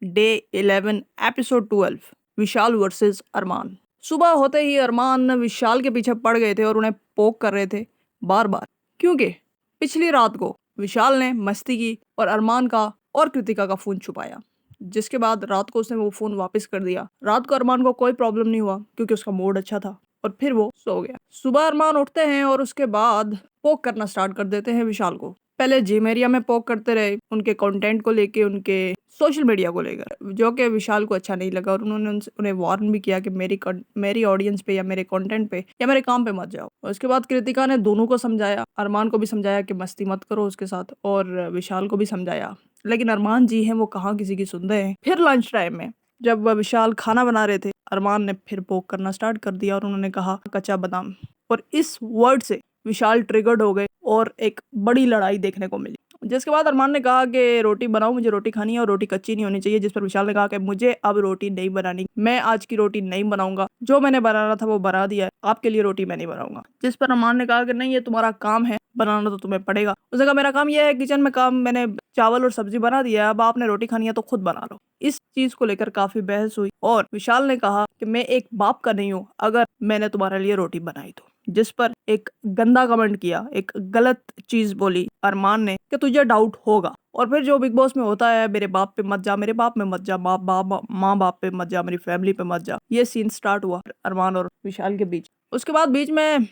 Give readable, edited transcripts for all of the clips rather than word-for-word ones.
Day 11 episode 12 विशाल versus अरमान। सुबह होते ही अरमान विशाल के पीछे पड़ गए थे और उन्हें पोक कर रहे थे बार बार, क्योंकि पिछली रात को विशाल ने मस्ती की और अरमान का और कृतिका का फोन छुपाया, जिसके बाद रात को उसने वो फोन वापस कर दिया। रात को अरमान को कोई प्रॉब्लम नहीं हुआ क्योंकि उसका मूड अच्छा था और फिर वो सो गया। सुबह अरमान उठते हैं और उसके बाद पोक करना स्टार्ट कर देते हैं विशाल को। पहले जिम एरिया में पोक करते रहे, उनके कंटेंट को लेके, उनके सोशल मीडिया को लेकर, जो कि विशाल को अच्छा नहीं लगा और उन्होंने उन्हें वार्न भी किया कि मेरी ऑडियंस पे या मेरे कंटेंट पे या मेरे काम पे मत जाओ। और उसके बाद कृतिका ने दोनों को समझाया, अरमान को भी समझाया कि मस्ती मत करो उसके साथ, और विशाल को भी समझाया, लेकिन अरमान जी हैं वो कहाँ किसी की सुनते हैं। फिर लंच टाइम में जब वह विशाल खाना बना रहे थे, अरमान ने फिर पोक करना स्टार्ट कर दिया और उन्होंने कहा कच्चा बादाम, और इस वर्ड से विशाल ट्रिगर्ड हो गए और एक बड़ी लड़ाई देखने को मिली। जिसके बाद अरमान ने कहा कि रोटी बनाओ, मुझे रोटी खानी है और रोटी कच्ची नहीं होनी चाहिए। जिस पर विशाल ने कहा कि मुझे अब रोटी नहीं बनानी, मैं आज की रोटी नहीं बनाऊंगा, जो मैंने बनाना था वो बना दिया है, आपके लिए रोटी मैं नहीं बनाऊंगा। जिस पर अरमान ने कहा कि नहीं, ये तुम्हारा काम है, बनाना तो तुम्हें पड़ेगा। उसने कहा मेरा काम यह है किचन में काम, मैंने चावल और सब्जी बना दिया है, अब आपने रोटी खानी है तो खुद बना लो। इस चीज को लेकर काफी बहस हुई और विशाल ने कहा कि मैं एक बाप का नहीं हूँ अगर मैंने तुम्हारे लिए रोटी बनाई तो। जिस पर एक गंदा कमेंट किया, एक गलत चीज बोली अरमान ने कि तुझे डाउट होगा। और फिर जो बिग बॉस में होता है, मेरे बाप पे मत जा, मेरे बाप में मत जा, माँ बाप पे मत जा, मेरी फैमिली पे मत जा, ये सीन स्टार्ट हुआ अरमान और विशाल के बीच। उसके बाद बीच में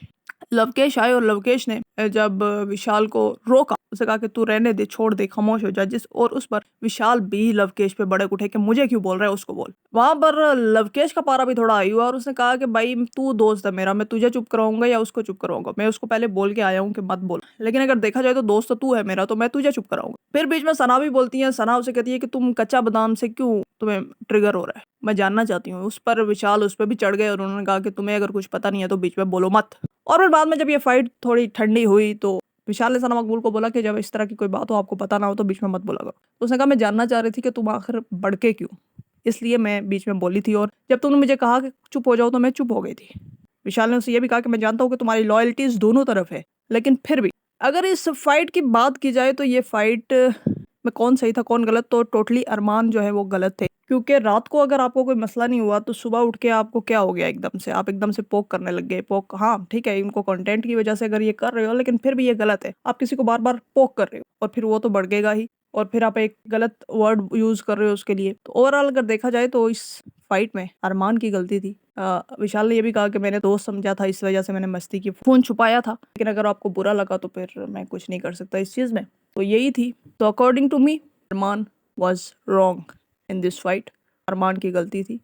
लवकेश आए और लवकेश ने जब विशाल को रोका, उसे कहा कि तू रहने दे, छोड़ दे, खामोश हो जा। जिस और उस पर विशाल भी लवकेश पे बड़े उठे कि मुझे क्यों बोल रहा है, उसको बोल। वहां पर लवकेश का पारा भी थोड़ा आई हुआ और उसने कहा कि भाई तू दोस्त है मेरा, मैं तुझे चुप कराऊंगा या उसको चुप कराऊंगा, मैं उसको पहले बोल के आया हूँ कि मत बोल, लेकिन अगर देखा जाए तो दोस्त तो तू है मेरा, तो मैं तुझे चुप कराऊंगा। फिर बीच में सना भी बोलती है, सना उसे कहती है कि तुम कच्चा बादाम से क्यों तुम्हें ट्रिगर हो रहा है, मैं जानना चाहती हूँ। उस पर विशाल उस पर भी चढ़ गए और उन्होंने कहा कि तुम्हें अगर कुछ पता नहीं है तो बीच में बोलो मत। और फिर बाद में जब ये फाइट थोड़ी ठंडी हुई तो विशाल ने सना मकबूल को बोला कि जब इस तरह की कोई बात हो, आपको पता ना हो तो बीच में मत बोला करो। तो उसने कहा मैं जानना चाह रही थी कि तुम आखिर भड़के क्यों, इसलिए मैं बीच में बोली थी, और जब तुमने मुझे कहा कि चुप हो जाओ तो मैं चुप हो गई थी। विशाल ने उसे ये भी कहा कि मैं जानता हूँ कि तुम्हारी लॉयल्टीज दोनों तरफ है, लेकिन फिर भी अगर इस फाइट की बात की जाए तो ये फाइट में कौन सही था कौन गलत, तो टोटली अरमान जो है वो गलत थे। क्योंकि रात को अगर आपको कोई मसला नहीं हुआ तो सुबह उठ के आपको क्या हो गया, एकदम से आप एकदम से पोक करने लग गए। पोक, हाँ ठीक है, इनको कंटेंट की वजह से अगर ये कर रहे हो, लेकिन फिर भी ये गलत है। आप किसी को बार बार पोक कर रहे हो और फिर वो तो बढ़ेगा ही, और फिर आप एक गलत वर्ड यूज कर रहे हो उसके लिए। तो ओवरऑल अगर देखा जाए तो इस फाइट में अरमान की गलती थी। विशाल ने ये भी कहा कि मैंने दोस्त समझा था, इस वजह से मैंने मस्ती की, फोन छुपाया था, लेकिन अगर आपको बुरा लगा तो फिर मैं कुछ नहीं कर सकता इस चीज में। तो यही थी। तो according to me Arman was wrong in this fight, Arman की गलती थी।